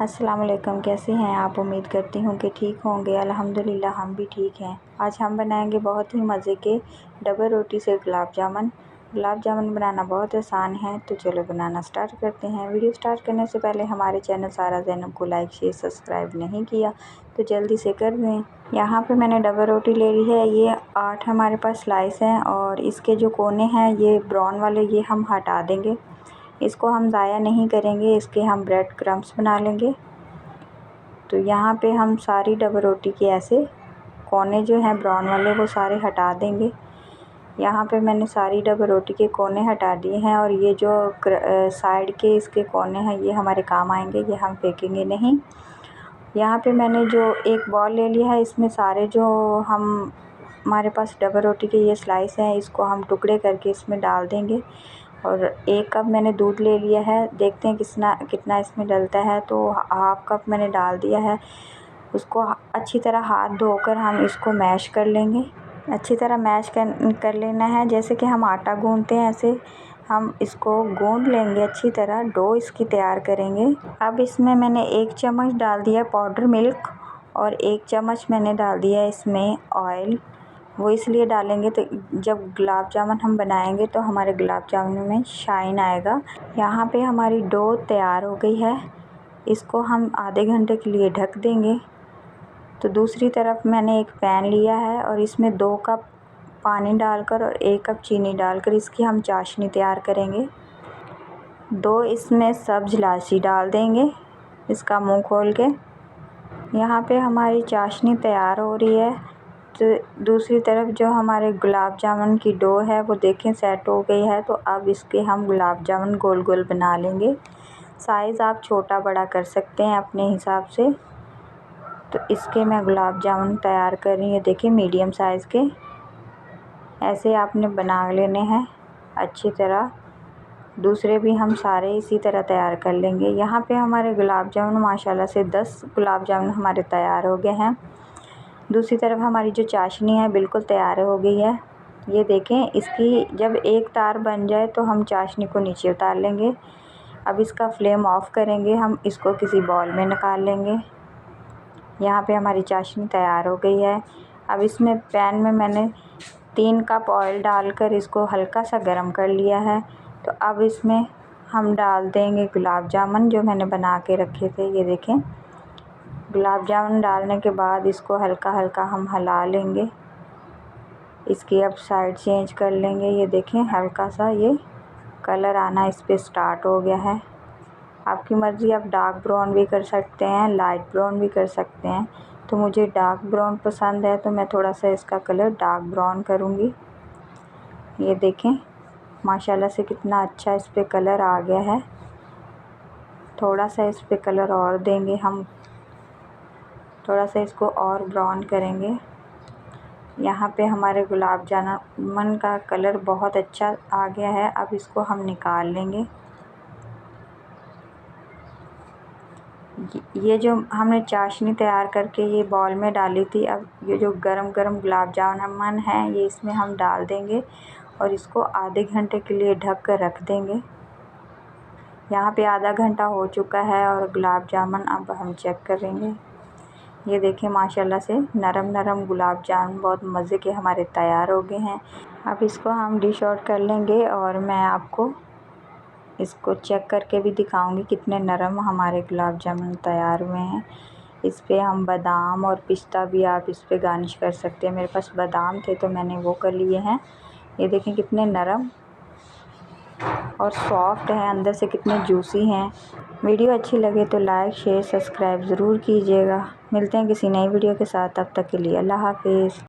अस्सलाम वालेकुम। कैसे हैं आप? उम्मीद करती हूँ कि ठीक होंगे। अल्हम्दुलिल्लाह हम भी ठीक हैं। आज हम बनाएंगे बहुत ही मज़े के डबल रोटी से गुलाब जामुन। गुलाब जामुन बनाना बहुत आसान है, तो चलो बनाना स्टार्ट करते हैं। वीडियो स्टार्ट करने से पहले हमारे चैनल सारा ज़ैनब को लाइक शेयर सब्सक्राइब नहीं किया तो जल्दी से कर दें। यहाँ पे मैंने डबल रोटी ले ली है। ये 8 हमारे पास स्लाइस हैं और इसके जो कोने हैं ये ब्राउन वाले ये हम हटा देंगे। इसको हम ज़ाया नहीं करेंगे, इसके हम ब्रेड क्रम्स बना लेंगे। तो यहाँ पे हम सारी डबल रोटी के ऐसे कोने जो हैं ब्राउन वाले वो सारे हटा देंगे। यहाँ पे मैंने सारी डबल रोटी के कोने हटा दिए हैं और ये जो साइड के इसके कोने हैं ये हमारे काम आएंगे, ये हम फेंकेंगे नहीं। यहाँ पे मैंने जो एक बॉल ले लिया है, इसमें सारे जो हमारे पास डबल रोटी के ये स्लाइस हैं इसको हम टुकड़े करके इसमें डाल देंगे। और 1 कप मैंने दूध ले लिया है, देखते हैं कितना इसमें डलता है। तो हाफ़ कप मैंने डाल दिया है। उसको अच्छी तरह हाथ धोकर हम इसको मैश कर लेंगे। अच्छी तरह मैश कर लेना है, जैसे कि हम आटा गूंथते हैं ऐसे हम इसको गूंथ लेंगे। अच्छी तरह डो इसकी तैयार करेंगे। अब इसमें मैंने 1 चम्मच डाल दिया पाउडर मिल्क और 1 चम्मच मैंने डाल दिया इसमें ऑयल। वो इसलिए डालेंगे तो जब गुलाब जामुन हम बनाएंगे तो हमारे गुलाब जामुन में शाइन आएगा। यहाँ पे हमारी डो तैयार हो गई है, इसको हम आधे घंटे के लिए ढक देंगे। तो दूसरी तरफ मैंने एक पैन लिया है और इसमें 2 कप पानी डालकर और 1 कप चीनी डालकर इसकी हम चाशनी तैयार करेंगे। 2 इसमें सब्ज़ इलायची डाल देंगे, इसका मुंह खोल के। यहाँ पे हमारी चाशनी तैयार हो रही है। तो दूसरी तरफ जो हमारे गुलाब जामुन की डो है वो देखें सेट हो गई है। तो अब इसके हम गुलाब जामुन गोल गोल बना लेंगे। साइज़ आप छोटा बड़ा कर सकते हैं अपने हिसाब से। तो इसके मैं गुलाब जामुन तैयार कर रही हूँ, देखिए मीडियम साइज़ के ऐसे आपने बना लेने हैं अच्छी तरह। दूसरे भी हम सारे इसी तरह तैयार कर लेंगे। यहाँ पे हमारे गुलाब जामुन माशाल्लाह से 10 गुलाब जामुन हमारे तैयार हो गए हैं। दूसरी तरफ हमारी जो चाशनी है बिल्कुल तैयार हो गई है। ये देखें, इसकी जब एक तार बन जाए तो हम चाशनी को नीचे उतार लेंगे। अब इसका फ्लेम ऑफ़ करेंगे, हम इसको किसी बाउल में निकाल लेंगे। यहाँ पे हमारी चाशनी तैयार हो गई है। अब इसमें पैन में मैंने 3 कप ऑयल डालकर इसको हल्का सा गर्म कर लिया है। तो अब इसमें हम डाल देंगे गुलाब जामुन जो मैंने बना के रखे थे। ये देखें, गुलाब जामुन डालने के बाद इसको हल्का हल्का हम हिला लेंगे। इसकी अब साइड चेंज कर लेंगे। ये देखें, हल्का सा ये कलर आना इस पे स्टार्ट हो गया है। आपकी मर्ज़ी, आप डार्क ब्राउन भी कर सकते हैं, लाइट ब्राउन भी कर सकते हैं। तो मुझे डार्क ब्राउन पसंद है तो मैं थोड़ा सा इसका कलर डार्क ब्राउन करूँगी। ये देखें माशाल्लाह से कितना अच्छा इस पे कलर आ गया है। थोड़ा सा इस पे कलर और देंगे हम, थोड़ा सा इसको और ब्राउन करेंगे। यहाँ पे हमारे गुलाब जामुन का कलर बहुत अच्छा आ गया है। अब इसको हम निकाल लेंगे। ये जो हमने चाशनी तैयार करके ये बॉल में डाली थी, अब ये जो गरम गरम गुलाब जामुन है ये इसमें हम डाल देंगे और इसको आधे घंटे के लिए ढक कर रख देंगे। यहाँ पे आधा घंटा हो चुका है और गुलाब जामुन अब हम चेक करेंगे। ये देखें माशाल्लाह से नरम नरम गुलाब जामुन बहुत मज़े के हमारे तैयार हो गए हैं। अब इसको हम डिश आउट कर लेंगे और मैं आपको इसको चेक करके भी दिखाऊंगी कितने नरम हमारे गुलाब जामुन तैयार हुए हैं। इस पे हम बादाम और पिस्ता भी आप इस पे गार्निश कर सकते हैं। मेरे पास बादाम थे तो मैंने वो कर लिए हैं। ये देखें कितने नरम और सॉफ्ट हैं, अंदर से कितने जूसी हैं। वीडियो अच्छी लगे तो लाइक शेयर सब्सक्राइब ज़रूर कीजिएगा। मिलते हैं किसी नई वीडियो के साथ, तब तक के लिए अल्लाह हाफ़िज़।